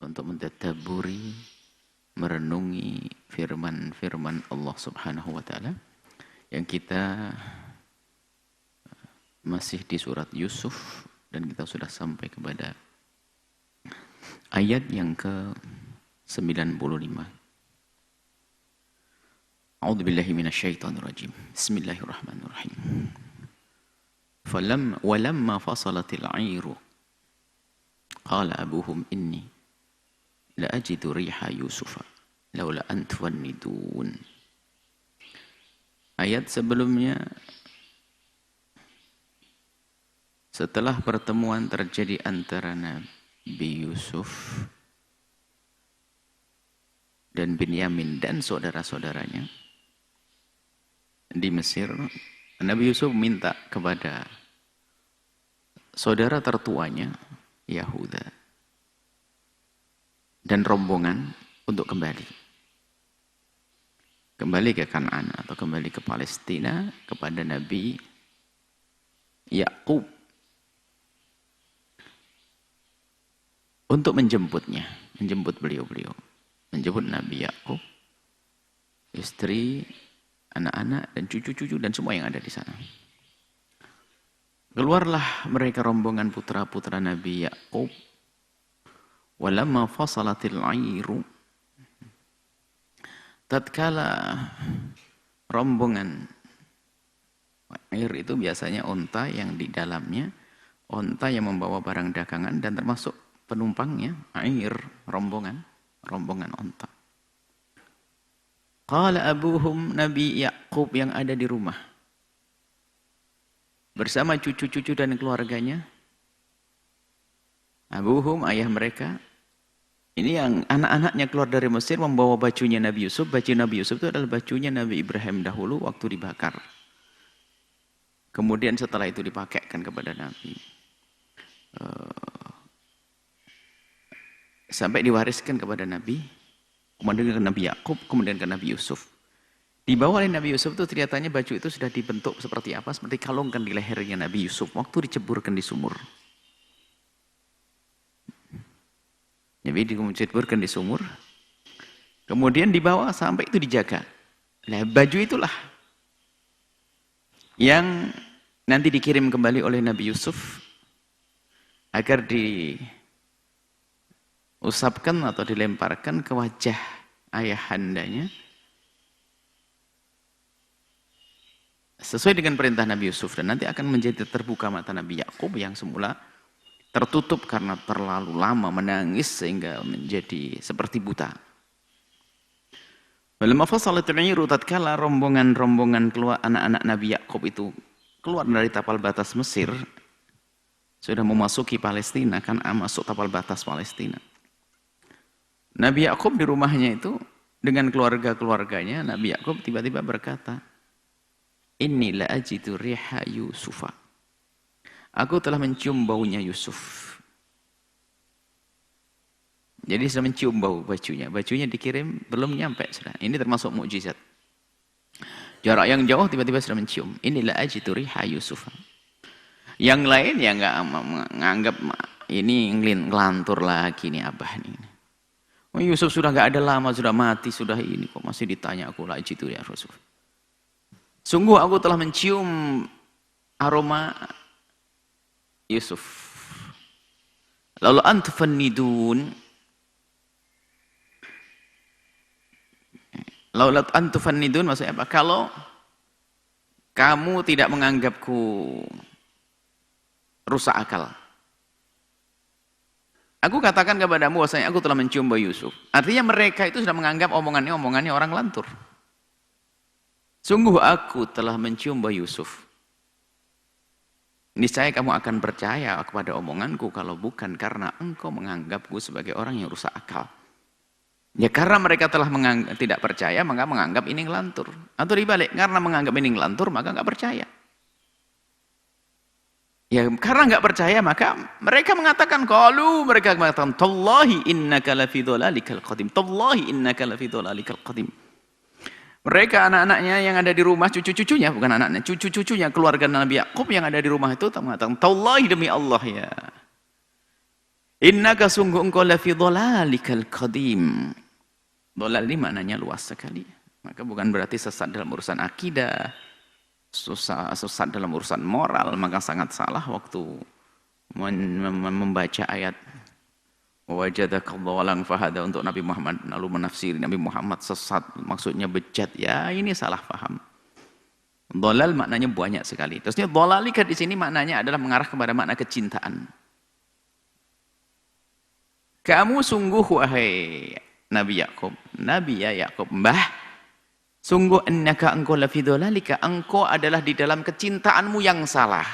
untuk mentadabburi, merenungi firman-firman Allah Subhanahu wa taala yang kita masih di surat Yusuf dan kita sudah sampai kepada ayat yang ke-95. A'udzubillahi minasyaitonirrajim. Bismillahirrahmanirrahim. Walamma fasalatil 'airu qala abuhum inni la ajidu riha yusufa laula an tufannidun. Ayat sebelumnya, setelah pertemuan terjadi antara Nabi Yusuf dan Binyamin dan saudara-saudaranya di Mesir, Nabi Yusuf minta kepada saudara tertuanya Yahuda dan rombongan untuk kembali ke Kanaan atau kembali ke Palestina kepada Nabi Yakub untuk menjemput beliau-beliau, menjemput Nabi Yakub, istri, anak-anak dan cucu-cucu dan semua yang ada di sana. Keluarlah mereka rombongan putra-putra Nabi Yakub. Walamma fasalatil 'airu, tatkala rombongan, air itu biasanya onta yang di dalamnya, onta yang membawa barang dagangan dan termasuk penumpangnya, air, rombongan onta. Qala abuhum, Nabi Yakub yang ada di rumah bersama cucu-cucu dan keluarganya. Abuhum, ayah mereka. Ini yang anak-anaknya keluar dari Mesir membawa bajunya Nabi Yusuf. Baju Nabi Yusuf itu adalah bajunya Nabi Ibrahim dahulu waktu dibakar. Kemudian setelah itu dipakaikan kepada Nabi. Sampai diwariskan kepada Nabi. Kemudian ke Nabi Yakub, kemudian ke Nabi Yusuf. Dibawa oleh Nabi Yusuf itu kelihatannya baju itu sudah dibentuk seperti apa? Seperti kalungkan di lehernya Nabi Yusuf waktu diceburkan di sumur. Jadi diceburkan di sumur. Kemudian dibawa sampai itu dijaga. Nah, baju itulah yang nanti dikirim kembali oleh Nabi Yusuf agar diusapkan atau dilemparkan ke wajah ayahandanya sesuai dengan perintah Nabi Yusuf, dan nanti akan menjadi terbuka mata Nabi Yakub yang semula tertutup karena terlalu lama menangis sehingga menjadi seperti buta. Walamma fasalatil 'airu, tatkala rombongan keluar, anak-anak Nabi Yakub itu keluar dari tapal batas Mesir, sudah memasuki Palestina, kan masuk tapal batas Palestina. Nabi Yakub di rumahnya itu dengan keluarga-keluarganya, Nabi Yakub tiba-tiba berkata, "Inni la ajidu riha Yusufa." Aku telah mencium baunya Yusuf. Jadi sudah mencium bau bajunya. Bajunya dikirim belum nyampe sudah. Ini termasuk mukjizat. Jarak yang jauh tiba-tiba sudah mencium. Inni la ajidu riha Yusufa. Yang lain ya nggak menganggap ini ngelantur lagi nih abah nih. Oh, Yusuf sudah nggak ada lama, sudah mati, sudah ini kok masih ditanya aku la ajidu riha Yusuf. Sungguh aku telah mencium aroma Yusuf. Lalu antufannidun. Lalu antufannidun maksudnya apa? Kalau kamu tidak menganggapku rusak akal, aku katakan kepadamu bahwasanya aku telah mencium bau Yusuf. Artinya mereka itu sudah menganggap omongannya orang lantur. Sungguh aku telah mencium bau Yusuf. Niscaya kamu akan percaya kepada omonganku kalau bukan karena engkau menganggapku sebagai orang yang rusak akal. Ya karena mereka telah tidak percaya maka menganggap ini ngelantur. Atau dibalik, karena menganggap ini ngelantur maka nggak percaya. Ya karena nggak percaya maka mereka mengatakan tallahi innaka lafi dhalalikal qadim. Tallahi innaka lafi dhalalikal qadim. Mereka anak-anaknya yang ada di rumah, cucu-cucunya, bukan anak-anaknya, cucu-cucunya keluarga Nabi Yakub yang ada di rumah itu mengatakan, tallahi demi Allah ya. Innaka sungguh engkau lafi dhalalikal qadim. Dhalal ini maknanya luas sekali. Maka bukan berarti sesat dalam urusan akidah, sesat dalam urusan moral, maka sangat salah waktu membaca ayat wajadaka dhalan fahada untuk Nabi Muhammad, lalu menafsiri Nabi Muhammad sesat, maksudnya bejat. Ya, ini salah paham. Dhalal maknanya banyak sekali. Terusnya dhalalika di sini maknanya adalah mengarah kepada makna kecintaan. Kamu sungguh wahai Nabi Yakub, Nabi ya Yakub, Mbah, sungguh innaka engkau lafi dhalalika, engkau adalah di dalam kecintaanmu yang salah.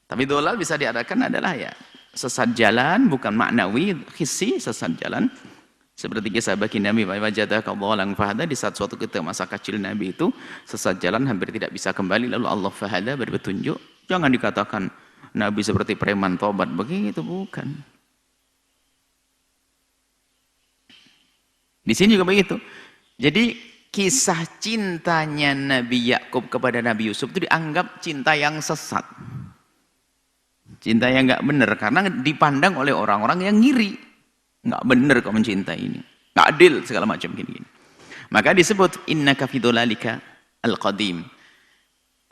Tapi dhalal bisa diartikan adalah ya sesat jalan, bukan maknawi, hissi, sesat jalan. Seperti kisah baginda Nabi wajadaka dhalan fahada, di saat suatu ketika masa kecil Nabi itu sesat jalan, hampir tidak bisa kembali, lalu Allah fahada, beri petunjuk. Jangan dikatakan Nabi seperti preman tobat, begitu bukan. Di sini juga begitu. Jadi kisah cintanya Nabi Yakub kepada Nabi Yusuf itu dianggap cinta yang sesat. Cinta yang nggak benar karena dipandang oleh orang-orang yang ngiri. Nggak benar kau mencintai ini. Nggak adil segala macam gini-gini. Maka disebut innaka fi dhalalika al-qadim.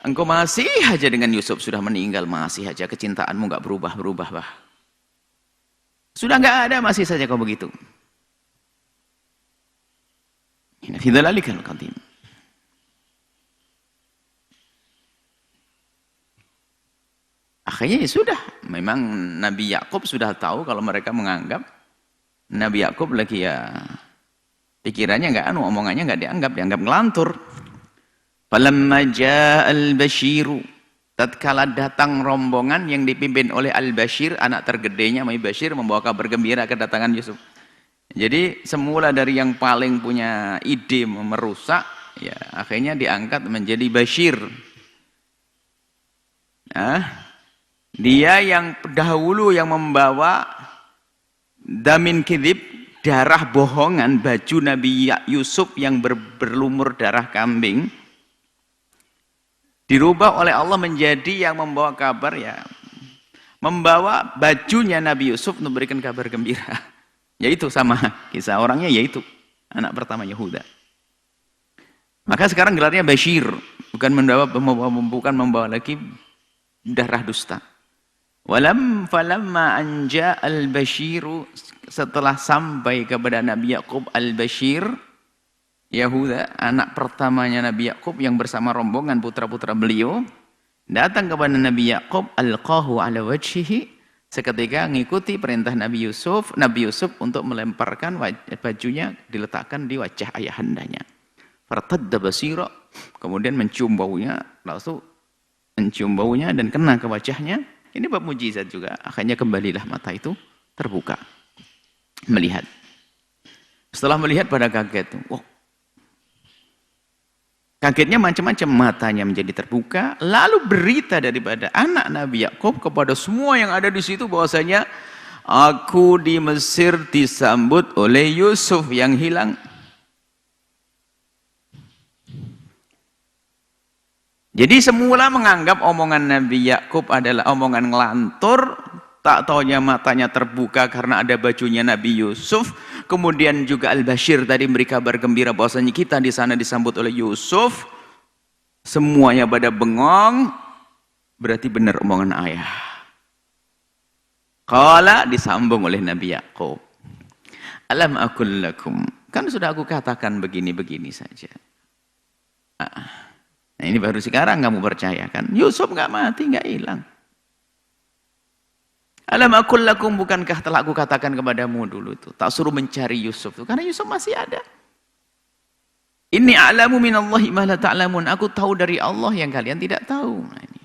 Engkau masih aja dengan Yusuf sudah meninggal, masih aja kecintaanmu nggak berubah-berubah, bah. Sudah nggak ada, masih saja kau begitu. Fi dhalalika al-qadim. Akhirnya ya sudah, memang Nabi Yakub sudah tahu kalau mereka menganggap Nabi Yakub lagi ya pikirannya nggak omongannya nggak dianggap ngelantur. Falamma ja'al basyiru, tatkala datang rombongan yang dipimpin oleh Al-Bashir, anak tergedenya Mai Bashir, membawa kabar gembira kedatangan Yusuf. Jadi semula dari yang paling punya ide merusak, ya akhirnya diangkat menjadi Bashir. Nah, dia yang dahulu yang membawa damin kidib, darah bohongan, baju Nabi Yusuf yang berlumur darah kambing, dirubah oleh Allah menjadi yang membawa kabar, ya membawa bajunya Nabi Yusuf untuk memberikan kabar gembira. Yaitu sama kisah orangnya, yaitu anak pertama Yehuda. Maka sekarang gelarnya Bashir, bukan membawa lagi darah dusta. Falamma anja al-Bashiru, setelah sampai kepada Nabi Yakub al-Bashir, Yehuda, anak pertamanya Nabi Yakub yang bersama rombongan putra-putra beliau, datang kepada Nabi Yakub, alqahu ala wajhihi, seketika mengikuti perintah Nabi Yusuf untuk melemparkan bajunya, diletakkan di wajah ayahandanya. Fartadda basira, kemudian mencium baunya, langsung mencium baunya dan kena ke wajahnya. Ini bab mujizat juga. Akhirnya kembalilah mata itu terbuka. Melihat. Setelah melihat pada kaget. Wow. Kagetnya macam-macam. Matanya menjadi terbuka. Lalu berita daripada anak Nabi Yakub kepada semua yang ada di situ bahwasanya aku di Mesir disambut oleh Yusuf yang hilang. Jadi semula menganggap omongan Nabi Yakub adalah omongan ngelantur, tak taunya matanya terbuka karena ada bajunya Nabi Yusuf. Kemudian juga Al-Bashir tadi memberi kabar gembira bahwasanya kita di sana disambut oleh Yusuf. Semuanya pada bengong, berarti benar omongan ayah. Qala, disambung oleh Nabi Yakub. Alam aqul lakum, kan sudah aku katakan begini-begini saja. Nah, ini baru sekarang kamu percayakan. Yusuf nggak mati, nggak hilang. Alam aqul lakum, bukankah telah aku katakan kepadamu dulu itu, tak suruh mencari Yusuf itu, karena Yusuf masih ada. Inni a'lamu minallahi ma la ta'lamun, aku tahu dari Allah yang kalian tidak tahu. Nah, ini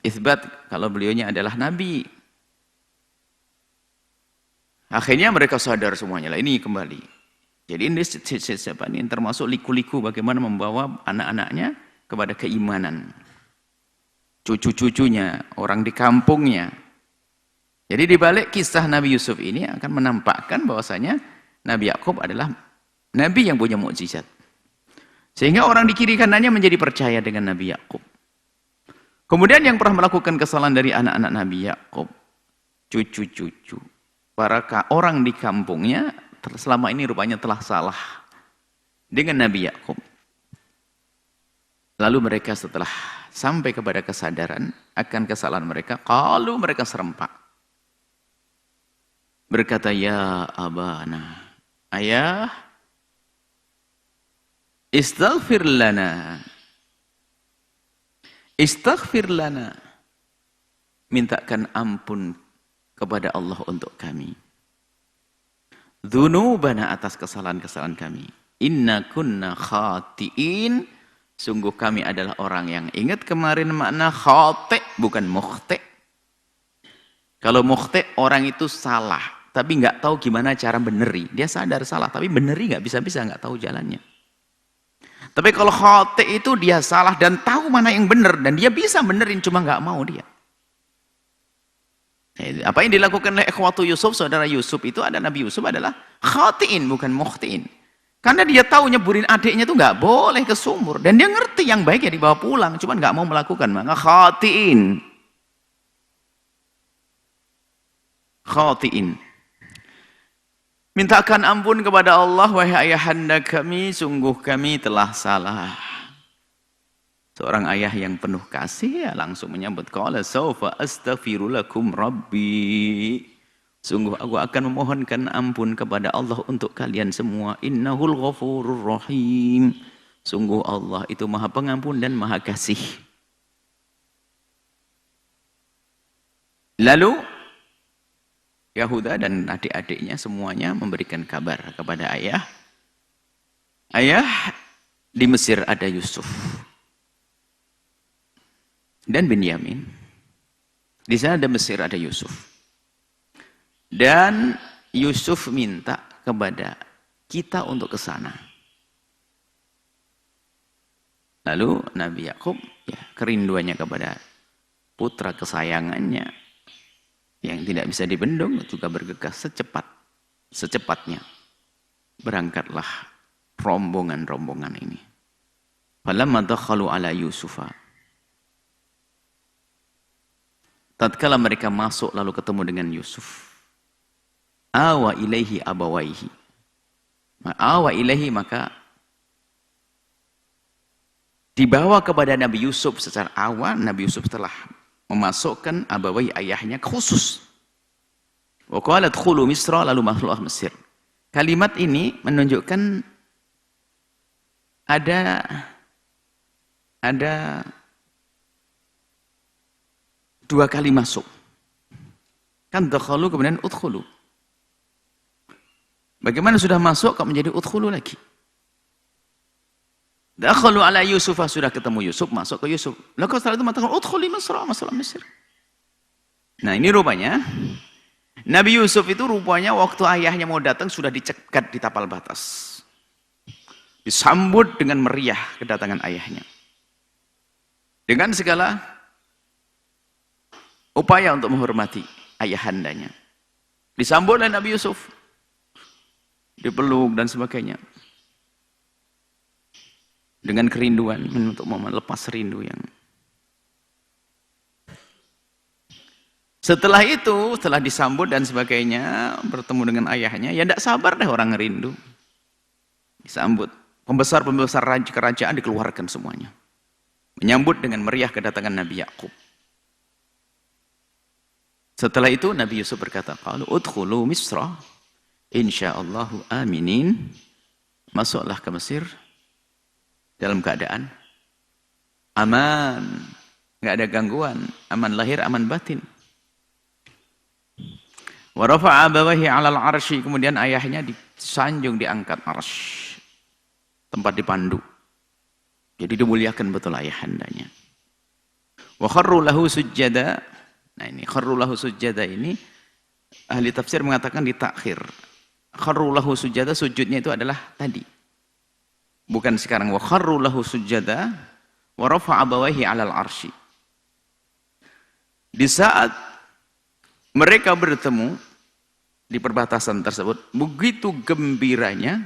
isbat kalau beliaunya adalah nabi. Akhirnya mereka sadar semuanya lah, ini kembali. Jadi ini siapa ini termasuk liku-liku bagaimana membawa anak-anaknya kepada keimanan. Cucu-cucunya, orang di kampungnya. Jadi di balik kisah Nabi Yusuf ini akan menampakkan bahwasanya Nabi Yakub adalah nabi yang punya mukjizat. Sehingga orang di kiri kanannya menjadi percaya dengan Nabi Yakub. Kemudian yang pernah melakukan kesalahan dari anak-anak Nabi Yakub, cucu-cucu, para orang di kampungnya selama ini rupanya telah salah dengan Nabi Yakub. Lalu mereka setelah sampai kepada kesadaran akan kesalahan mereka, kalau mereka serempak, berkata, ya abana, ayah, istaghfir lana, istaghfir lana, mintakan ampun kepada Allah untuk kami. Dzunubana, atas kesalahan-kesalahan kami. Inna kunna khati'in, sungguh kami adalah orang yang, ingat kemarin makna khati' bukan mukhti'. Kalau mukhti' orang itu salah, tapi nggak tahu gimana cara beneri. Dia sadar salah, tapi beneri nggak bisa-bisa, nggak tahu jalannya. Tapi kalau khati' itu dia salah dan tahu mana yang benar, dan dia bisa benerin, cuma nggak mau dia. Apa yang dilakukan oleh ikhwatu Yusuf, saudara Yusuf itu, ada Nabi Yusuf adalah khati'in, bukan mukhti'in. Karena dia tahu nyeburin adiknya itu nggak boleh ke sumur, dan dia ngerti yang baik ya dibawa pulang, cuman nggak mau melakukan, maka khati'in. Khati'in. Mintakan ampun kepada Allah, wahai ayahanda kami, sungguh kami telah salah. Seorang ayah yang penuh kasih ya langsung menyambut, qala sawfa astaghfiru lakum rabbi, sungguh aku akan memohonkan ampun kepada Allah untuk kalian semua. Innahul ghafurur rahim, sungguh Allah itu maha pengampun dan maha kasih. Lalu Yahuda dan adik-adiknya semuanya memberikan kabar kepada ayah. Ayah, di Mesir ada Yusuf dan Binyamin. Di sana ada Mesir, ada Yusuf. Dan Yusuf minta kepada kita untuk ke sana. Lalu Nabi Yakub ya, kerinduannya kepada putra kesayangannya yang tidak bisa dibendung juga bergegas secepatnya. Berangkatlah rombongan-rombongan ini. Falamma dakhalu ala Yusufa, tatkala mereka masuk lalu ketemu dengan Yusuf, awa ilaihi abawaihi, awa ilaihi, maka dibawa kepada Nabi Yusuf secara awal. Nabi Yusuf telah memasukkan abawai, ayahnya khusus. Wa qalat khulu Misra, lalu masuklah Mesir. Kalimat ini menunjukkan ada dua kali masuk. Kan dakhalu kemudian udkhulu. Bagaimana sudah masuk kok menjadi udkhulu lagi? Dakhalu ala Yusuf, sudah ketemu Yusuf, masuk ke Yusuf. Lalu setelah itu mengatakan udkhuli Misra, masuklah Mesir. Nah, ini rupanya Nabi Yusuf itu rupanya waktu ayahnya mau datang sudah dicegat di tapal batas. Disambut dengan meriah kedatangan ayahnya. Dengan segala upaya untuk menghormati ayahandanya. Disambut oleh Nabi Yusuf. Dipeluk dan sebagainya. Dengan kerinduan untuk melepas rindu yang. Setelah itu, setelah disambut dan sebagainya, bertemu dengan ayahnya, ya tidak sabar deh orang rindu. Disambut. Pembesar-pembesar kerajaan dikeluarkan semuanya. Menyambut dengan meriah kedatangan Nabi Yakub. Setelah itu Nabi Yusuf berkata, qalu udkhulu Misra insyaallahu aminin. Masuklah ke Mesir dalam keadaan aman, nggak ada gangguan, aman lahir, aman batin. Wa rafa'a abawahi 'alal 'arsy, kemudian ayahnya disanjung, diangkat arsy, tempat dipandu. Jadi dimuliakan betul ayahandanya. Wa kharru lahu sujjada. Nah, ini kharru lahu sujjada ini ahli tafsir mengatakan ditakhir. Kharru lahu sujjada, sujudnya itu adalah tadi. Bukan sekarang. Wa kharru lahu sujjada wa rafa'a abawaihi 'alal 'arsy. Di saat mereka bertemu di perbatasan tersebut, begitu gembiranya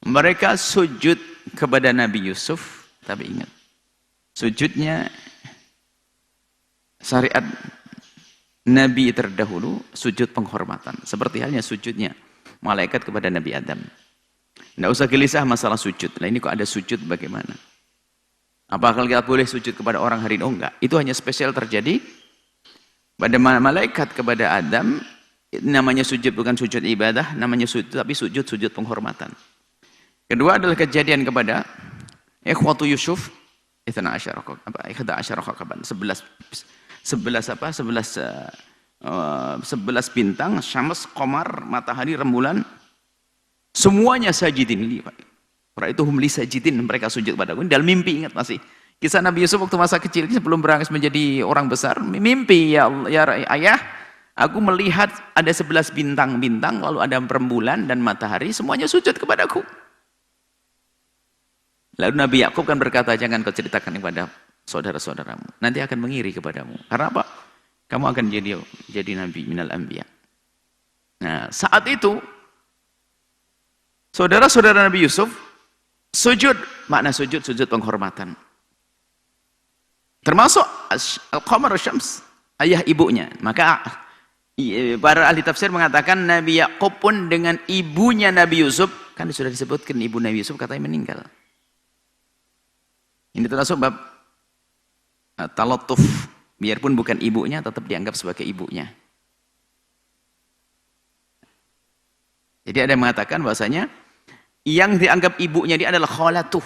Mereka sujud kepada Nabi Yusuf, tapi ingat, sujudnya syariat Nabi terdahulu, sujud penghormatan. Seperti halnya sujudnya malaikat kepada Nabi Adam. Tidak usah gelisah masalah sujud. Nah ini kok ada sujud bagaimana? Apakah kita boleh sujud kepada orang hari ini? Oh enggak. Itu hanya spesial terjadi pada malaikat kepada Adam. Namanya sujud bukan sujud ibadah, namanya sujud tapi sujud penghormatan. Kedua adalah kejadian kepada ikhwatu Yusuf, 11 bintang, syams, qamar, matahari, rembulan, semuanya sajidin. Ra'aituhum li sajidin, mereka sujud padaku. Dalam mimpi, ingat masih. Kisah Nabi Yusuf waktu masa kecil sebelum berangkat menjadi orang besar, mimpi, ya ayah, aku melihat ada 11 bintang-bintang, lalu ada rembulan dan matahari, semuanya sujud kepadaku. Lalu Nabi Yakub kan berkata, jangan kau ceritakan kepada saudara-saudaramu, nanti akan mengiri kepadamu. Karena apa? Kamu akan jadi nabi minal anbiya. Nah, saat itu saudara-saudara Nabi Yusuf sujud, makna sujud penghormatan. Termasuk al-qamar syams, ayah ibunya. Maka para ahli tafsir mengatakan Nabi Yakub pun dengan ibunya Nabi Yusuf, kan sudah disebutkan ibu Nabi Yusuf katanya meninggal. Ini termasuk bab talatuf, biarpun bukan ibunya tetap dianggap sebagai ibunya. Jadi ada yang mengatakan bahwasanya yang dianggap ibunya dia adalah khalatuh.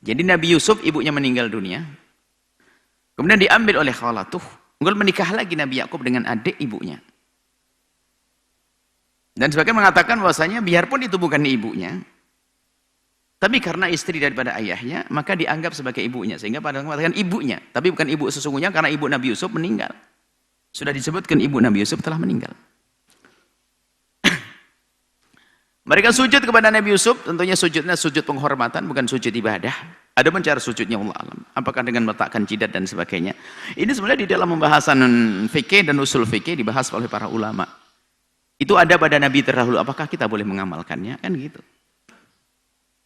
Jadi Nabi Yusuf ibunya meninggal dunia, kemudian diambil oleh khalatuh, kemudian menikah lagi Nabi Yakub dengan adik ibunya. Dan sebagian mengatakan bahwasanya biarpun itu bukan ibunya, tapi karena istri daripada ayahnya, maka dianggap sebagai ibunya. Sehingga pada mengatakan ibunya, tapi bukan ibu sesungguhnya karena ibu Nabi Yusuf meninggal. Sudah disebutkan ibu Nabi Yusuf telah meninggal. Mereka sujud kepada Nabi Yusuf, tentunya sujudnya sujud penghormatan, bukan sujud ibadah. Ada pun cara sujudnya Allah alam. Apakah dengan meletakkan jidat dan sebagainya. Ini sebenarnya di dalam pembahasan fikih dan usul fikih dibahas oleh para ulama. Itu ada pada Nabi terdahulu, apakah kita boleh mengamalkannya? Kan gitu.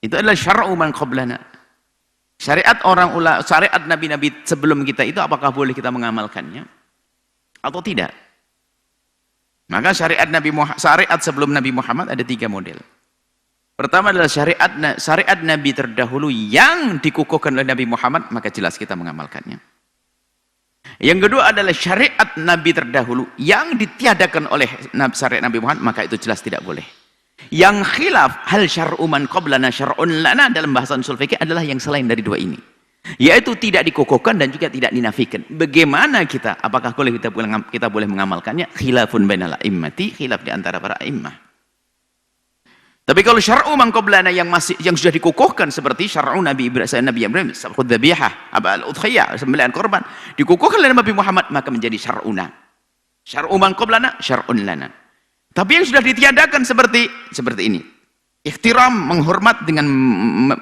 Itu adalah syar'u man qablana. Syariat syariat nabi-nabi sebelum kita itu apakah boleh kita mengamalkannya atau tidak? Maka syariat sebelum Nabi Muhammad ada 3 model. Pertama adalah syariat nabi terdahulu yang dikukuhkan oleh Nabi Muhammad, maka jelas kita mengamalkannya. Yang kedua adalah syariat nabi terdahulu yang ditiadakan oleh syariat Nabi Muhammad, maka itu jelas tidak boleh. Yang khilaf hal syar'u man qablana syar'un lana dalam bahasan usul fikih adalah yang selain dari 2 ini, yaitu tidak dikukuhkan dan juga tidak dinafikan. Bagaimana kita, apakah kita boleh mengamalkannya? Khilafun bainal a'immati, khilaf di antara para a'immah. Tapi kalau syar'u man qablana yang sudah dikukuhkan seperti syar'u Nabi Ibrahim sabkhud dzabihah, al-udhiyah, sembelihan korban, dikukuhkan oleh Nabi Muhammad, maka menjadi syar'una. Syar'u man qablana syar'un lana. Tapi yang sudah ditiadakan seperti ini, ihtiram, menghormat dengan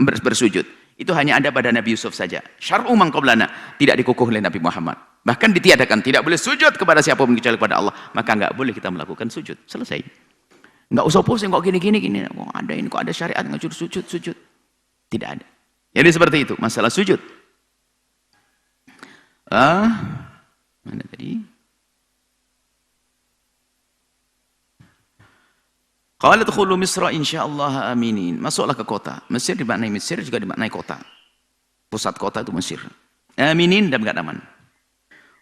bersujud, itu hanya ada pada Nabi Yusuf saja. Syar'u man qablana, tidak dikukuh oleh Nabi Muhammad. Bahkan ditiadakan, tidak boleh sujud kepada siapapun kecuali kepada Allah. Maka enggak boleh kita melakukan sujud. Selesai. Enggak usah pusing kok gini. Kok ada ini, kok ada syariat enggak sujud. Tidak ada. Jadi seperti itu masalah sujud. Mana tadi? Qala dkhulu Misra insyaallah aminin. Masuklah ke kota. Mesir dimaknai Mesir juga dimaknai kota. Pusat kota itu Mesir. Aminin dan enggak aman.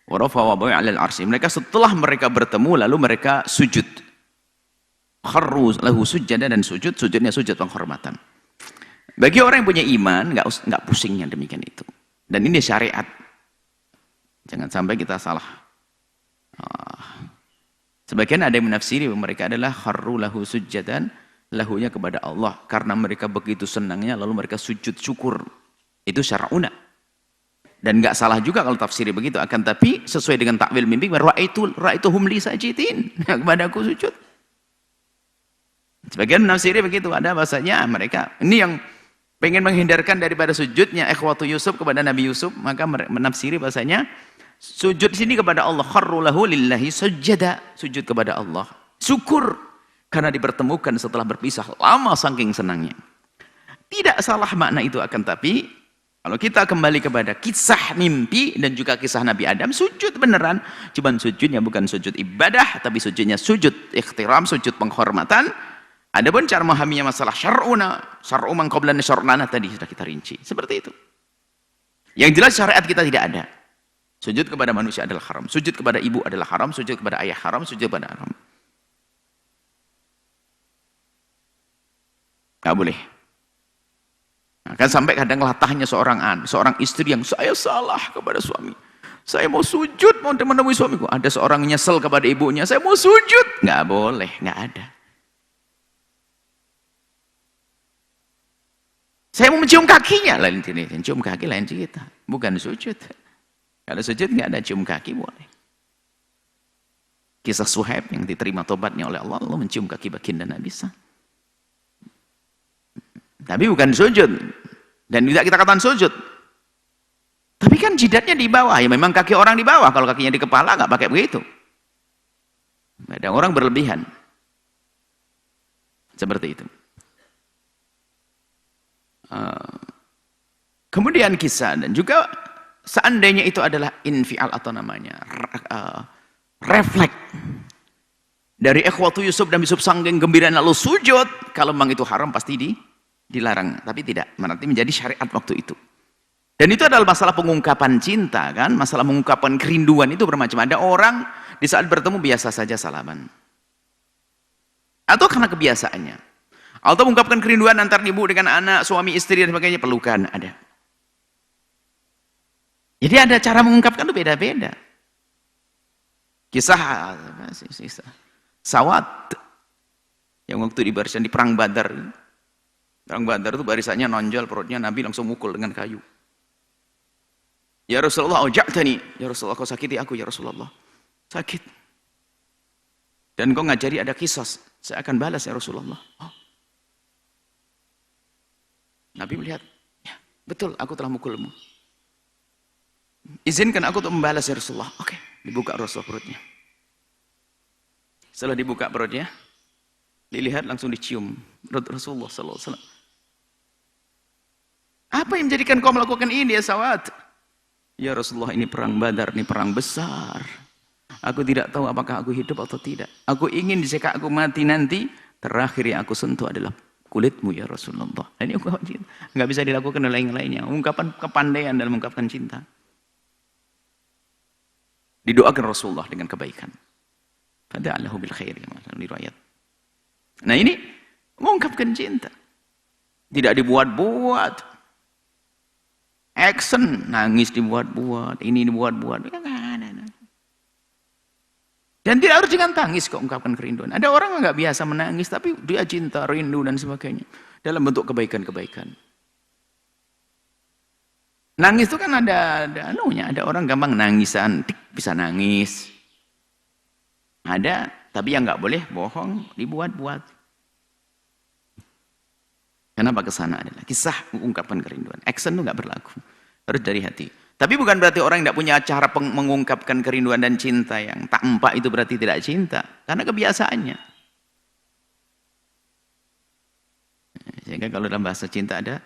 Wa rafa wa bai'a 'alal 'arsy. Mereka setelah mereka bertemu lalu mereka sujud. Kharru lahu sujada, dan sujudnya sujud penghormatan. Bagi orang yang punya iman enggak pusingnya demikian itu. Dan ini syariat. Jangan sampai kita salah. Sebagian ada yang menafsiri mereka adalah kharru lahu sujjadan, lahunya kepada Allah, karena mereka begitu senangnya lalu mereka sujud syukur. Itu syar'una. Dan enggak salah juga kalau tafsiri begitu, akan tapi sesuai dengan takwil mimpi, ra'aituhum li sajidin, kepadaku sujud. Sebagian menafsiri begitu, ada bahasanya mereka ini yang pengen menghindarkan daripada sujudnya ikhwatu Yusuf kepada Nabi Yusuf, maka menafsiri bahasanya sujud di sini kepada Allah, kharru lahu lillahi sujada, sujud kepada Allah, syukur Karena dipertemukan setelah berpisah lama saking senangnya. Tidak salah makna itu, akan tapi kalau kita kembali kepada kisah mimpi dan juga kisah Nabi Adam, sujud beneran. Cuman sujudnya bukan sujud ibadah, tapi sujudnya sujud ikhtiram, sujud penghormatan. Adapun cara memahaminya masalah syar'una, syar'u man qablana syar'ana tadi sudah kita rinci. Seperti itu. Yang jelas syariat kita tidak ada. Sujud kepada manusia adalah haram. Sujud kepada ibu adalah haram. Sujud kepada ayah haram. Sujud kepada haram. Nggak boleh. Nah, kan sampai kadang latahnya seorang istri yang saya salah kepada suami. Saya mau sujud, mau menemui suamiku. Ada seorang nyesel kepada ibunya. Saya mau sujud. Nggak boleh, nggak ada. Saya mau mencium kakinya. Lain cerita. Cium kaki lain cerita. Bukan sujud. Kalau sujud nggak ada cium kaki boleh. Kisah Suhaib yang diterima tobatnya oleh Allah. Allah mencium kaki baginda Nabi Isa. Tapi bukan sujud. Dan tidak kita katakan sujud. Tapi kan jidatnya di bawah. Ya memang kaki orang di bawah. Kalau kakinya di kepala nggak pakai begitu. Ada orang berlebihan. Seperti itu. Kemudian kisah dan juga seandainya itu adalah infial atau namanya refleks dari ikhwatu Yusuf dan Yusuf sanggeng gembira lalu sujud, kalau memang itu haram pasti dilarang, tapi tidak berarti menjadi syariat waktu itu. Dan itu adalah masalah pengungkapan cinta kan, masalah mengungkapkan kerinduan itu bermacam. Ada orang di saat bertemu biasa saja salaman, atau karena kebiasaannya, atau mengungkapkan kerinduan antar ibu dengan anak, suami istri dan sebagainya, pelukan ada. Jadi ada cara mengungkapkan itu beda-beda. Kisah Sawat yang waktu di barisan di perang Badar. Perang Badar itu barisannya nonjol perutnya, Nabi langsung mukul dengan kayu. Ya Rasulullah, auja'tani. Ya Rasulullah, kau sakiti aku ya Rasulullah. Sakit. Dan kau ngajari ada kisah, saya akan balas ya Rasulullah. Oh. Nabi melihat, ya, betul aku telah mukulmu. Izinkan aku untuk membalas ya Rasulullah. Oke, dibuka Rasulullah perutnya. Setelah dibuka perutnya, dilihat langsung dicium perut Rasulullah sallallahu alaihi wasallam. Apa yang menjadikan kau melakukan ini ya Sawat? Ya Rasulullah, ini perang Badar, ini perang besar. Aku tidak tahu apakah aku hidup atau tidak. Aku ingin jika aku mati nanti, terakhir yang aku sentuh adalah kulitmu ya Rasulullah. Dan ini nggak bisa dilakukan oleh yang lainnya. Ungkapan kepandaian dalam mengungkapkan cinta. Didoakan Rasulullah dengan kebaikan. Fada'alahu bil khair, riwayat. Nah ini mengungkapkan cinta. Tidak dibuat-buat. Action, nangis dibuat-buat, ini dibuat-buat. Dan tidak harus dengan tangis kok ungkapkan kerinduan. Ada orang yang nggak biasa menangis, tapi dia cinta, rindu dan sebagainya. Dalam bentuk kebaikan-kebaikan. Nangis itu kan ada orang gampang nangisan, bisa nangis. Ada, tapi yang nggak boleh bohong, dibuat-buat. Kenapa kesana adalah kisah mengungkapkan kerinduan. Action itu nggak berlaku, harus dari hati. Tapi bukan berarti orang yang tidak punya cara mengungkapkan kerinduan dan cinta yang tampak itu berarti tidak cinta, karena kebiasaannya. Sehingga kalau dalam bahasa cinta ada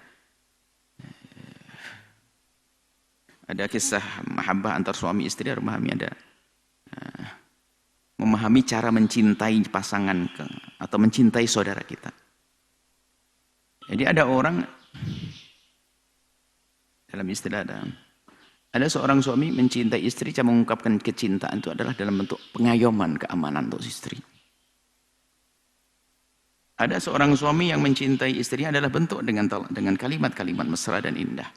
kisah mahabbah antar suami istri, harus memahami cara mencintai pasangan atau mencintai saudara kita. Jadi ada orang dalam istilah ada seorang suami mencintai istri, cara mengungkapkan kecintaan itu adalah dalam bentuk pengayoman, keamanan untuk istri. Ada seorang suami yang mencintai istrinya adalah bentuk dengan kalimat-kalimat mesra dan indah.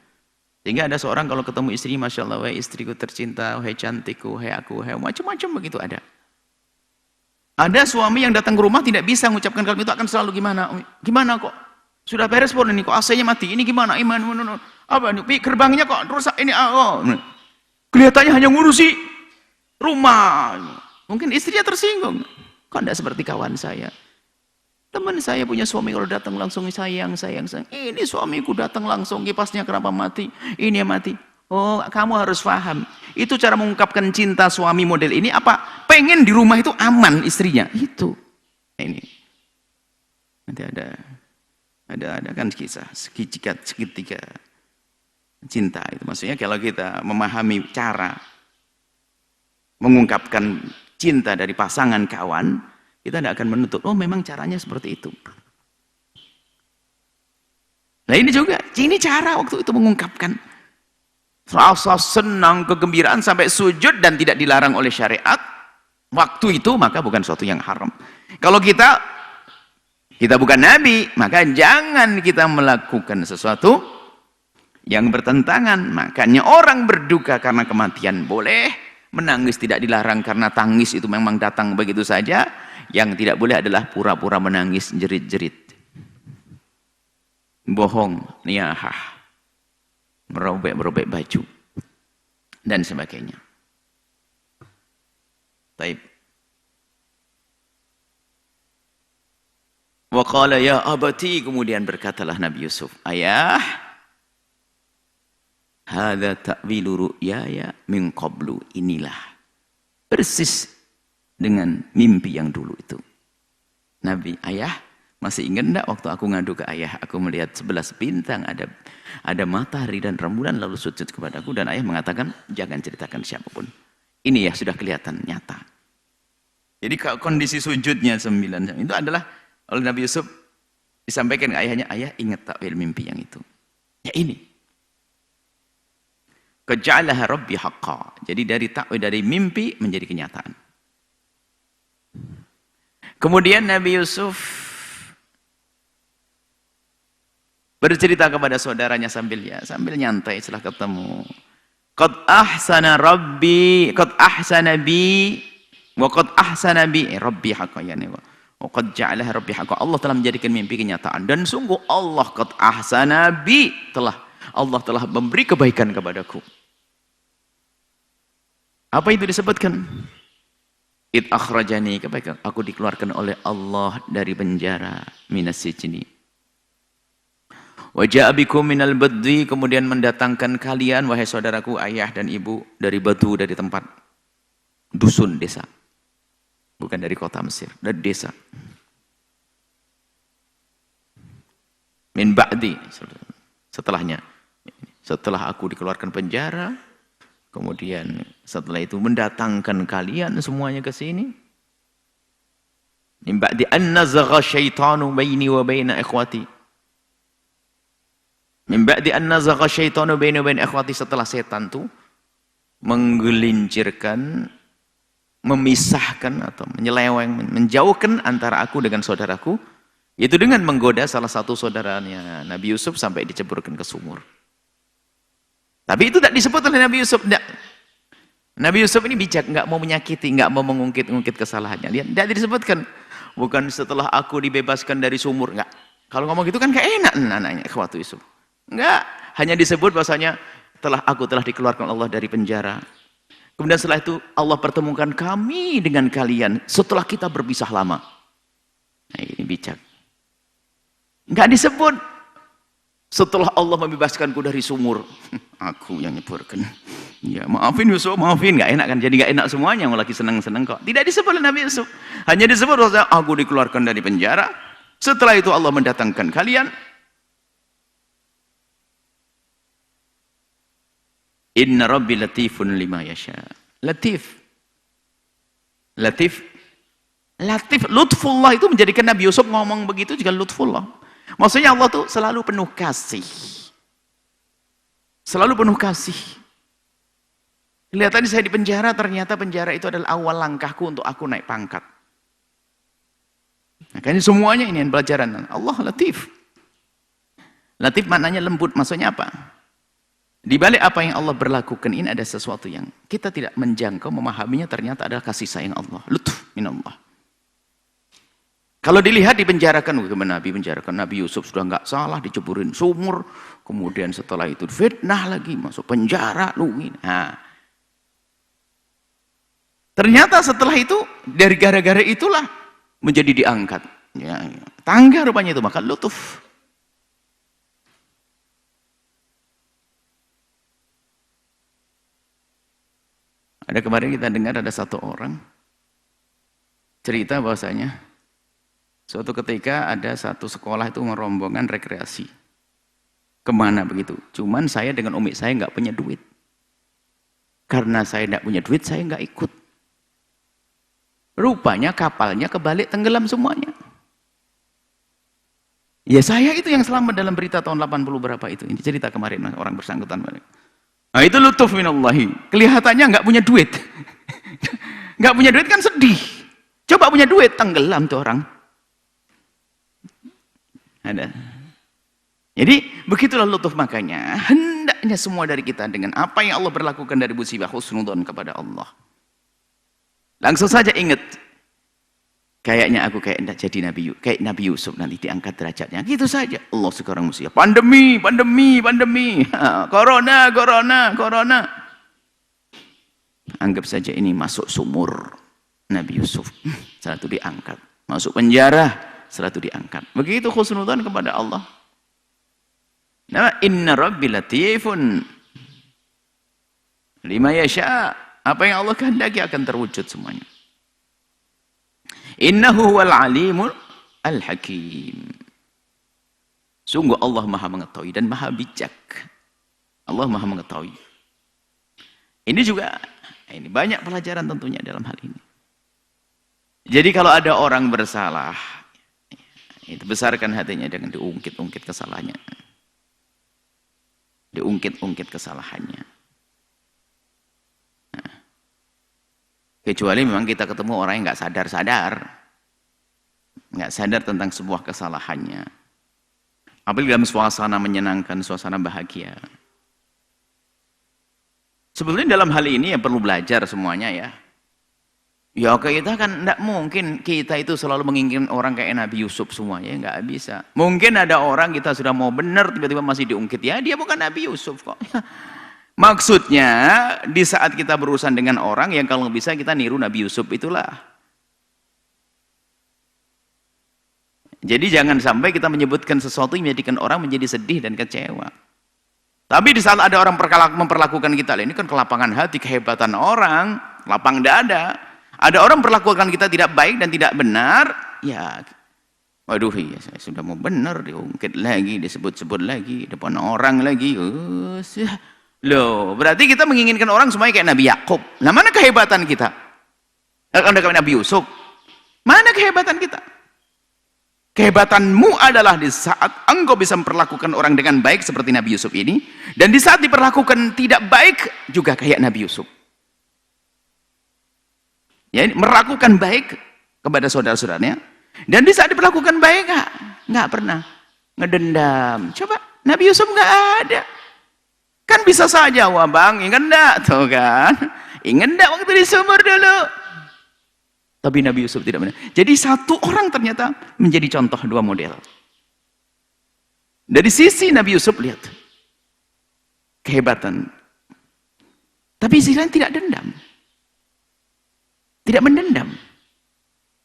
Sehingga ada seorang kalau ketemu istri, Masya Allah, wahai istriku tercinta, wahai cantikku, wahai aku, wahai macam-macam begitu ada. Ada suami yang datang ke rumah tidak bisa mengucapkan kalimat itu, akan selalu gimana kok? Sudah beres pun ini kok AC-nya mati, ini gimana? Apa ini? Gerbangnya kok rusak ini? Kelihatannya hanya ngurusi rumah. Mungkin istrinya tersinggung. Kok tidak seperti kawan saya? Teman saya punya suami kalau datang langsung sayang. Ini suamiku datang langsung, kipasnya kenapa mati? Ini yang mati. Oh, kamu harus paham. Itu cara mengungkapkan cinta suami model ini apa? Pengen di rumah itu aman istrinya. Itu. Ini. Nanti ada kan kisah segitiga cinta itu. Maksudnya kalau kita memahami cara mengungkapkan cinta dari pasangan kawan, kita tidak akan menutup, oh memang caranya seperti itu. Nah ini juga, ini cara waktu itu mengungkapkan rasa senang, kegembiraan sampai sujud dan tidak dilarang oleh syariat. Waktu itu maka bukan sesuatu yang haram. Kalau kita bukan nabi, maka jangan kita melakukan sesuatu yang bertentangan. Makanya orang berduka karena kematian boleh, menangis tidak dilarang karena tangis itu memang datang begitu saja. Yang tidak boleh adalah pura-pura menangis, jerit-jerit, bohong, niyahah, merobek-merobek baju dan sebagainya. Baik. Wa qala ya abati, kemudian berkatalah Nabi Yusuf, ayah, hadza ta'wilu ru'yaya min qablu, inilah persis dengan mimpi yang dulu itu. Nabi, ayah, masih ingat enggak waktu aku ngadu ke ayah, aku melihat 11 bintang, ada matahari dan rembulan lalu sujud kepadaku, dan ayah mengatakan jangan ceritakan siapapun. Ini ya sudah kelihatan nyata. Jadi kondisi sujudnya 9 itu adalah oleh Nabi Yusuf disampaikan ke ayahnya, ayah ingat takwil mimpi yang itu. Ya ini. Keja'alaha rabbi haqqa. Jadi dari takwil, dari mimpi menjadi kenyataan. Kemudian Nabi Yusuf bercerita kepada saudaranya sambil nyantai setelah ketemu. Qad ahsana rabbi, qad ahsana bi, wa qad ahsana bi rabbi haqqa, yani wa qad ja'alaha rabbi haqqa. Allah telah menjadikan mimpi kenyataan, dan sungguh Allah qad ahsana bi, Allah telah memberi kebaikan kepadaku. Apa itu disebutkan? Id akhrajani, kebaikan aku dikeluarkan oleh Allah dari penjara, minas sijni. Wa ja'a bikum minal badwi, kemudian mendatangkan kalian wahai saudaraku, ayah dan ibu, dari batu, dari tempat dusun, desa. Bukan dari kota Mesir, dari desa. Min ba'di, setelahnya. Setelah aku dikeluarkan penjara, kemudian setelah itu mendatangkan kalian semuanya ke sini. Min ba'di an nazagha syaitanu baini wa baina ikhwati. Min ba'di an nazagha syaitanu baini wa baina ikhwati, setelah setan itu menggelincirkan, memisahkan atau menyeleweng, menjauhkan antara aku dengan saudaraku, itu dengan menggoda salah satu saudaranya Nabi Yusuf sampai diceburkan ke sumur. Tapi itu tidak disebut oleh Nabi Yusuf. Tidak. Nabi Yusuf ini bijak, nggak mau menyakiti, nggak mau mengungkit-ungkit kesalahannya. Lihat, tidak disebutkan. Bukan setelah aku dibebaskan dari sumur, nggak. Kalau ngomong gitu kan gak enak anaknya waktu Yusuf. Nggak, hanya disebut bahasanya aku telah dikeluarkan Allah dari penjara. Kemudian setelah itu Allah pertemukan kami dengan kalian setelah kita berpisah lama. Nah, ini bijak. Nggak disebut setelah Allah membebaskanku dari sumur, aku yang nyeburkan. Ya maafin Yusuf, maafin. Nggak enak kan? Jadi nggak enak semuanya. Yang lagi senang-senang kok. Tidak disebut oleh Nabi Yusuf. Hanya disebut bahwa aku dikeluarkan dari penjara. Setelah itu Allah mendatangkan kalian. Inna Rabbi latifun lima yasha. Latif. Latif. Latif. Lutfullah itu menjadikan Nabi Yusuf ngomong begitu juga lutfullah. Maksudnya Allah tuh selalu penuh kasih. Selalu penuh kasih. Kelihatannya saya di penjara, ternyata penjara itu adalah awal langkahku untuk aku naik pangkat. Makanya semuanya ini pelajaran. Allah latif. Latif maknanya lembut. Maksudnya apa? Di balik apa yang Allah berlakukan ini ada sesuatu yang kita tidak menjangkau, memahaminya, ternyata adalah kasih sayang Allah. Lutf minallah. Kalau dilihat dipenjarakan, bagaimana Nabi penjarakan? Nabi Yusuf sudah nggak salah, diceburin sumur, kemudian setelah itu fitnah lagi, masuk penjara, nah. Ternyata setelah itu, dari gara-gara itulah menjadi diangkat. Ya, tangga rupanya itu, maka lutuf. Ada kemarin kita dengar ada satu orang cerita bahwasanya Suatu ketika ada satu sekolah itu merombongan rekreasi. Kemana begitu? Cuman saya dengan umi saya nggak punya duit. Karena saya nggak punya duit, saya nggak ikut. Rupanya kapalnya kebalik tenggelam semuanya. Ya saya itu yang selamat dalam berita tahun 80 berapa itu. Ini cerita kemarin orang bersangkutan. Nah itu lutuf minallahi. Kelihatannya nggak punya duit. Nggak punya duit kan sedih. Coba punya duit, tenggelam tuh orang. Ada. Jadi begitulah lutuf, makanya hendaknya semua dari kita dengan apa yang Allah berlakukan dari musibah husnudzon kepada Allah. Langsung saja ingat, kayaknya aku kayak enggak jadi kayak Nabi Yusuf nanti diangkat derajatnya. Gitu saja. Allah sekarang musibah, pandemi, corona. Anggap saja ini masuk sumur Nabi Yusuf, setelah itu diangkat. Masuk penjara, setelah itu diangkat. Begitu husnudzon kepada Allah. Nah, inna rabbi latifun lima yasha. Apa yang Allah kehendaki akan terwujud semuanya. Innahu huwal alimul al-hakim. Sungguh Allah Maha mengetahui dan Maha bijak. Allah Maha mengetahui. Ini juga banyak pelajaran tentunya dalam hal ini. Jadi kalau ada orang bersalah, itu besarkan hatinya, jangan diungkit-ungkit kesalahannya. Diungkit-ungkit kesalahannya. Nah, kecuali memang kita ketemu orang yang nggak sadar tentang sebuah kesalahannya. Apalagi dalam suasana menyenangkan, suasana bahagia. Sebetulnya dalam hal ini yang perlu belajar semuanya ya. Ya kita kan tidak mungkin kita itu selalu menginginkan orang kayak Nabi Yusuf semuanya, nggak bisa. Mungkin ada orang kita sudah mau benar tiba-tiba masih diungkit, ya dia bukan Nabi Yusuf kok. Maksudnya di saat kita berurusan dengan orang yang kalau bisa kita niru Nabi Yusuf itulah. Jadi jangan sampai kita menyebutkan sesuatu yang menjadikan orang menjadi sedih dan kecewa. Tapi di saat ada orang memperlakukan kita, ini kan kelapangan hati, kehebatan orang, lapang dada. Ada orang memperlakukan kita tidak baik dan tidak benar, ya waduh ya saya sudah mau benar, diungkit lagi, disebut-sebut lagi, depan orang lagi. Loh, berarti kita menginginkan orang semuanya kayak Nabi Yakub. Nah, mana kehebatan kita? Kalau kayak Nabi Yusuf, mana kehebatan kita? Kehebatanmu adalah di saat engkau bisa memperlakukan orang dengan baik seperti Nabi Yusuf ini, dan di saat diperlakukan tidak baik juga kayak Nabi Yusuf. Ya, melakukan baik kepada saudara-saudaranya, dan di saat diperlakukan baik nggak pernah ngedendam. Coba Nabi Yusuf nggak ada. Kan bisa saja, wah bang, ingat enggak tuh kan? Ingat enggak waktu di sumur dulu? Tapi Nabi Yusuf tidak benar. Jadi satu orang ternyata menjadi contoh dua model. Dari sisi Nabi Yusuf lihat kehebatan, tapi sisi lain tidak dendam, tidak mendendam.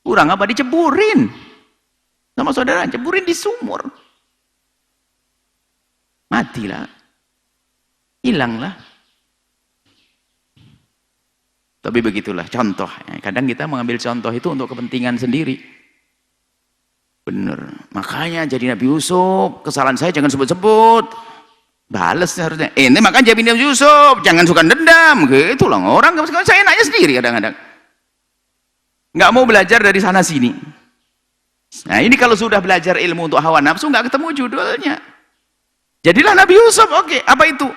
Kurang apa diceburin sama saudara, ceburin di sumur, matilah, hilanglah. Tapi begitulah contoh. Kadang kita mengambil contoh itu untuk kepentingan sendiri. Bener. Makanya jadi Nabi Yusuf, kesalahan saya jangan sebut-sebut. Balas harusnya. Ini makanya jadi Nabi Yusuf, jangan suka dendam. Gitu lah. Orang saya nanya sendiri kadang-kadang. Nggak mau belajar dari sana sini. Nah ini kalau sudah belajar ilmu untuk hawa nafsu, nggak ketemu judulnya. Jadilah Nabi Yusuf. Oke, apa itu?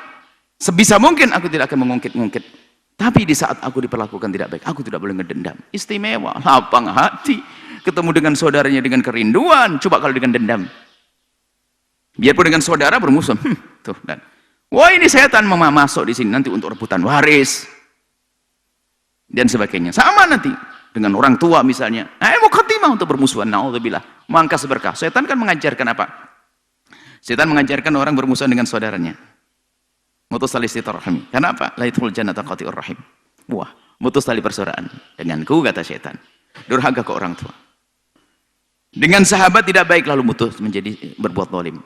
Sebisa mungkin aku tidak akan mengungkit-ungkit. Tapi di saat aku diperlakukan tidak baik, aku tidak boleh ngedendam. Istimewa, lapang hati. Ketemu dengan saudaranya dengan kerinduan. Coba kalau dengan dendam. Biarpun dengan saudara bermusuh. Tuh, dan wah ini setan masuk di sini nanti untuk rebutan waris dan sebagainya. Sama nanti dengan orang tua misalnya. Mukhatimah untuk bermusuhan. Na'udzubillah. Mangkas berkah. Setan kan mengajarkan apa? Setan mengajarkan orang bermusuhan dengan saudaranya. Mutus tali silaturahmi. Karena apa? La yadkhulul jannata qati'ur rahim. Wah, mutus tali persaudaraan denganku, kata setan. Durhaka ke orang tua. Dengan sahabat tidak baik lalu mutus menjadi berbuat zalim.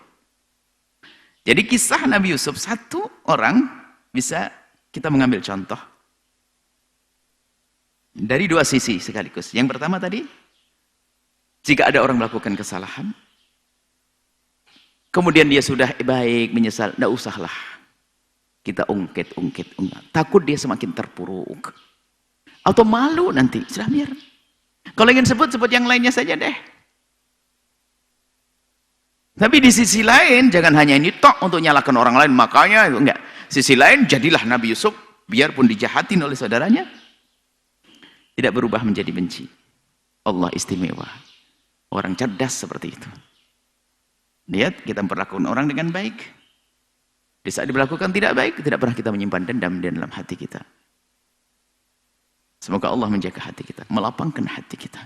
Jadi kisah Nabi Yusuf, satu orang bisa kita mengambil contoh dari dua sisi sekaligus. Yang pertama tadi Jika ada orang melakukan kesalahan, kemudian dia sudah baik, menyesal, tidak usahlah kita ungkit. Takut dia semakin terpuruk. Atau malu nanti, sudah biar. Kalau ingin sebut yang lainnya saja deh. Tapi di sisi lain, jangan hanya ini tok untuk nyalakan orang lain, makanya itu enggak. Sisi lain, jadilah Nabi Yusuf, biarpun dijahatin oleh saudaranya, tidak berubah menjadi benci. Allah istimewa. Orang cerdas seperti itu. Lihat, kita memperlakukan orang dengan baik. Di saat diperlakukan tidak baik, tidak pernah kita menyimpan dendam di dalam hati kita. Semoga Allah menjaga hati kita, melapangkan hati kita.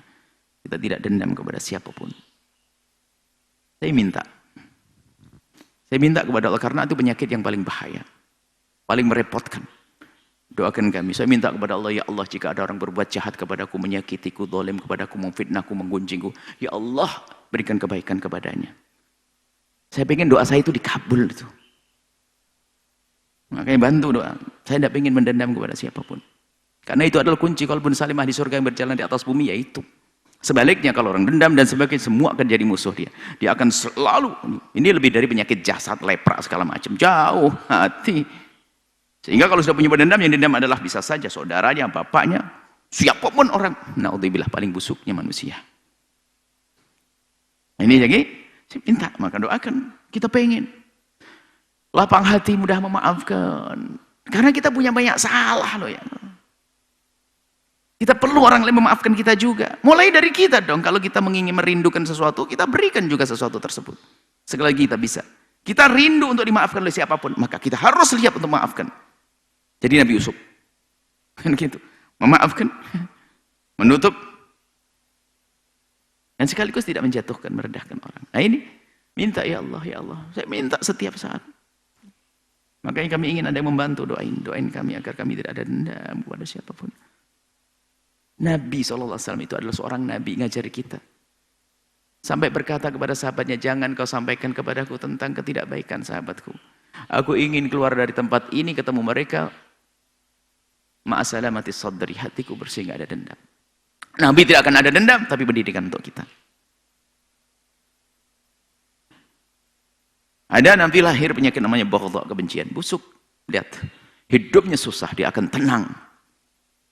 Kita tidak dendam kepada siapapun. Saya minta kepada Allah, karena itu penyakit yang paling bahaya, paling merepotkan. Doakan kami. Saya minta kepada Allah, ya Allah, jika ada orang berbuat jahat kepadaku, menyakitiku, zalim kepadaku, memfitnahku, menggunjingku, ya Allah, berikan kebaikan kepadanya. Saya pengen doa saya itu dikabul itu. Makanya bantu doa. Saya tidak ingin mendendam kepada siapapun. Karena itu adalah kunci kalaupun salimah di surga yang berjalan di atas bumi, yaitu. Sebaliknya kalau orang dendam dan sebagainya, semua akan jadi musuh dia. Dia akan selalu, ini lebih dari penyakit jasad, lepra, segala macam. Jauh hati. Sehingga kalau sudah punya dendam, yang dendam adalah bisa saja saudaranya, bapaknya, siapapun orang. Naudzubillah, paling busuknya manusia. Ini jadi, saya minta, maka doakan. Kita pengen. Lapang hati, mudah memaafkan. Karena kita punya banyak salah loh ya. Kita perlu orang lain memaafkan kita juga. Mulai dari kita dong. Kalau kita ingin merindukan sesuatu, kita berikan juga sesuatu tersebut. Sekali lagi kita bisa. Kita rindu untuk dimaafkan oleh siapapun, maka kita harus siap untuk memaafkan. Jadi Nabi Yusuf kan gitu, memaafkan, menutup, dan sekaligus tidak menjatuhkan, merendahkan orang. Nah ini, minta ya Allah, saya minta setiap saat. Makanya kami ingin ada yang membantu, doain kami agar kami tidak ada dendam kepada siapapun. Nabi SAW itu adalah seorang Nabi, ngajari kita. Sampai berkata kepada sahabatnya, jangan kau sampaikan kepadaku tentang ketidakbaikan sahabatku. Aku ingin keluar dari tempat ini, ketemu mereka, ma'asalamati sadri, hatiku bersih, gak ada dendam. Nabi tidak akan ada dendam, tapi pendidikan untuk kita. Ada nanti lahir penyakit namanya baghdha, kebencian, busuk. Lihat, hidupnya susah, dia akan tenang.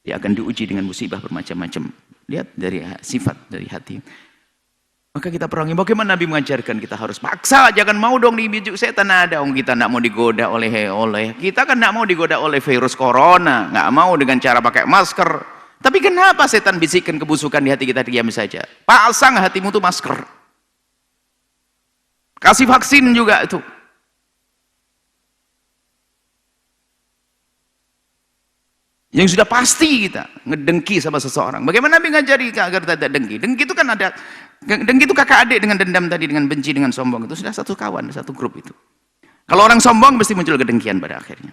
Dia akan diuji dengan musibah bermacam-macam. Lihat dari sifat, dari hati. Maka kita perangi. Bagaimana Nabi mengajarkan? Kita harus paksa, jangan mau dong dibujuk setan. Ada kita tidak mau digoda oleh kita kan tidak mau digoda oleh virus corona, nggak mau dengan cara pakai masker. Tapi kenapa setan bisikan kebusukan di hati kita, diam saja? Pasang hatimu itu masker. Kasih vaksin juga itu. Yang sudah pasti kita ngedengki sama seseorang. Bagaimana Nabi ngajari agar tidak dengki? Dengki itu kan ada, dengki itu kakak adik dengan dendam tadi, dengan benci, dengan sombong. Itu sudah satu kawan, satu grup itu. Kalau orang sombong mesti muncul kedengkian pada akhirnya.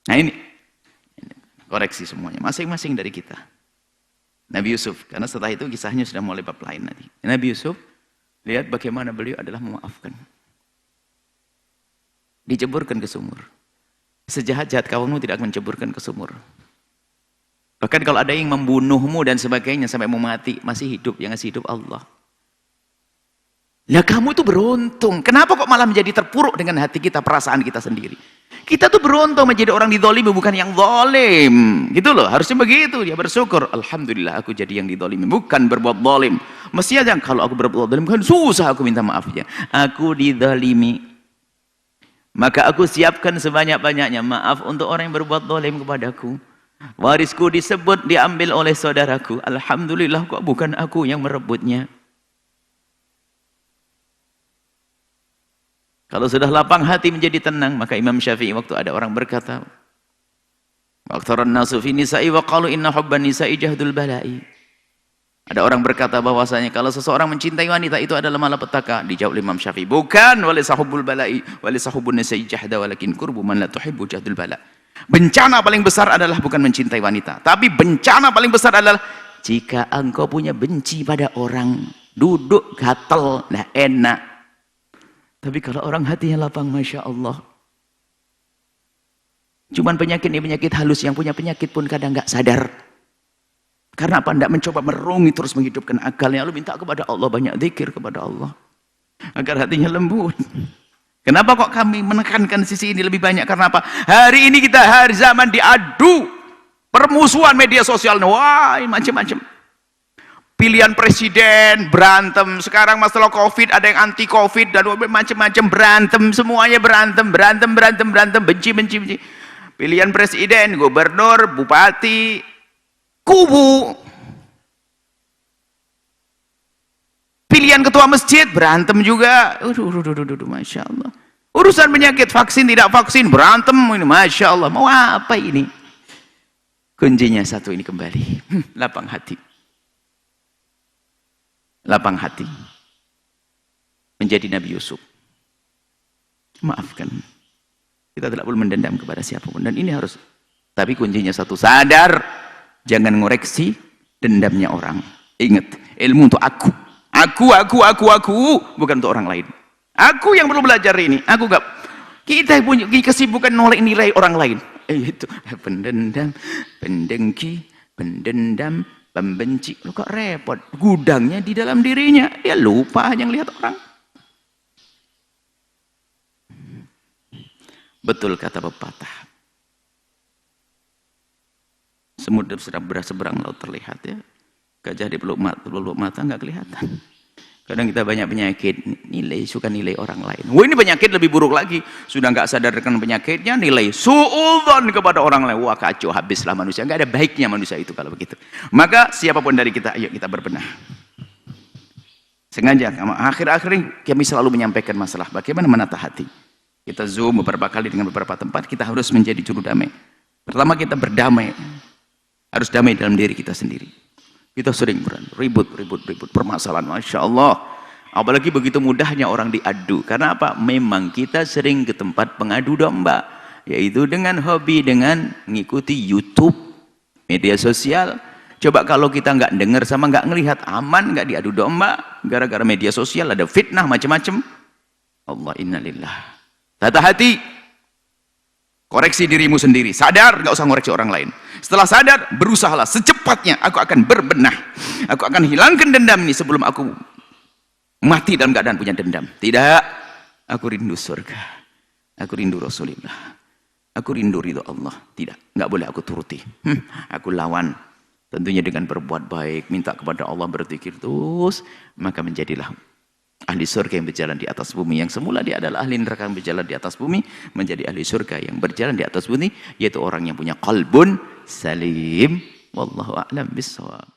Nah ini koreksi semuanya, masing-masing dari kita. Nabi Yusuf, karena setelah itu kisahnya sudah mulai bab lain nanti. Nabi Yusuf, lihat bagaimana beliau adalah memaafkan. Diceburkan ke sumur. Sejahat-jahat kawanmu tidak akan menceburkan ke sumur. Bahkan kalau ada yang membunuhmu dan sebagainya sampai mau mati, masih hidup, yang ngasih hidup Allah. Lah kamu itu beruntung. Kenapa kok malah menjadi terpuruk dengan hati kita, perasaan kita sendiri? Kita tuh beruntung menjadi orang didolimi, bukan yang zalim. Gitu loh, harusnya begitu. Dia bersyukur. Alhamdulillah aku jadi yang didolimi, bukan berbuat zalim. Mestinya jangan, kalau aku berbuat zalim kan susah aku minta maafnya. Aku didolimi. Maka aku siapkan sebanyak-banyaknya maaf untuk orang yang berbuat zalim kepadaku. Warisku disebut diambil oleh saudaraku. Alhamdulillah kok bukan aku yang merebutnya. Kalau sudah lapang hati menjadi tenang, maka Imam Syafi'i waktu ada orang berkata, waqtaran nasu fi nisa'i wa qalu inna hubban nisa'i jahdul bala'i. Ada orang berkata bahwasanya kalau seseorang mencintai wanita itu adalah malapetaka. Dijawab Imam Syafi'i, bukan walaysa hubbul bala'i walaysa hubbun nisa'i jahda walakin qurbu man la tuhibbu jahdul bala'. Bencana paling besar adalah bukan mencintai wanita, tapi bencana paling besar adalah jika engkau punya benci pada orang, duduk gatel, nah enak. Tapi kalau orang hatinya lapang, Masya Allah. Cuman penyakit ini penyakit halus, yang punya penyakit pun kadang nggak sadar. Karena apa? Tidak mencoba merungi terus menghidupkan akalnya. Lalu minta kepada Allah, banyak zikir kepada Allah. Agar hatinya lembut. Kenapa kok kami menekankan sisi ini lebih banyak? Karena apa? Hari ini kita hari zaman diadu. Permusuhan media sosial. Wah, macam-macam. Pilihan presiden, berantem. Sekarang masalah COVID, ada yang anti COVID, dan macam-macam berantem. Semuanya berantem. Benci. Pilihan presiden, gubernur, bupati, kubu. Pilihan ketua masjid, berantem juga. Masya Allah. Urusan penyakit, vaksin, tidak vaksin, berantem. Ini, Masya Allah. Mau apa ini? Kuncinya satu ini kembali. Lapang hati. Lapang hati. Menjadi Nabi Yusuf. Maafkan. Kita tidak perlu mendendam kepada siapapun. Dan ini harus. Tapi kuncinya satu. Sadar. Jangan ngoreksi dendamnya orang. Ingat. Ilmu untuk aku. Aku. Bukan untuk orang lain. Aku yang perlu belajar ini. Aku gak. Kita punya kesibukan nolak nilai orang lain. Itu. Pendendam. Pendengki. Pendendam. Pembenci. Lu kok repot. Gudangnya di dalam dirinya. Dia lupa hanya lihat orang. Betul kata pepatah. Semut seberang laut terlihat ya. Gajah di peluk mata nggak kelihatan. Kadang kita banyak penyakit, suka nilai orang lain. Wah, ini penyakit lebih buruk lagi. Sudah nggak sadarkan penyakitnya, nilai suudzon kepada orang lain. Wah, kacau, habislah manusia. Nggak ada baiknya manusia itu kalau begitu. Maka siapapun dari kita, ayo kita berbenah. Sengaja, akhir-akhir ini kami selalu menyampaikan masalah bagaimana menata hati. Kita zoom beberapa kali dengan beberapa tempat, kita harus menjadi juru damai. Pertama kita berdamai. Harus damai dalam diri kita sendiri. Kita sering ribut permasalahan, Masya Allah. Apalagi begitu mudahnya orang diadu. Karena apa? Memang kita sering ke tempat pengadu domba. Yaitu dengan hobi, dengan mengikuti YouTube, media sosial. Coba kalau kita nggak dengar sama nggak ngelihat, aman nggak diadu domba. Gara-gara media sosial ada fitnah macam-macam. Allah innalillah. Tata hati. Koreksi dirimu sendiri. Sadar, nggak usah ngoreksi orang lain. Setelah sadar, berusahalah secepatnya. Aku akan berbenah. Aku akan hilangkan dendam ini sebelum aku mati dalam keadaan punya dendam. Tidak. Aku rindu surga. Aku rindu Rasulullah. Aku rindu ridho Allah. Tidak. Nggak boleh aku turuti. Aku lawan. Tentunya dengan berbuat baik. Minta kepada Allah berzikir terus. Maka menjadilah ahli surga yang berjalan di atas bumi. Yang semula dia adalah ahli neraka yang berjalan di atas bumi, menjadi ahli surga yang berjalan di atas bumi, yaitu orang yang punya qalbun salim. Wallahu a'lam bissawab.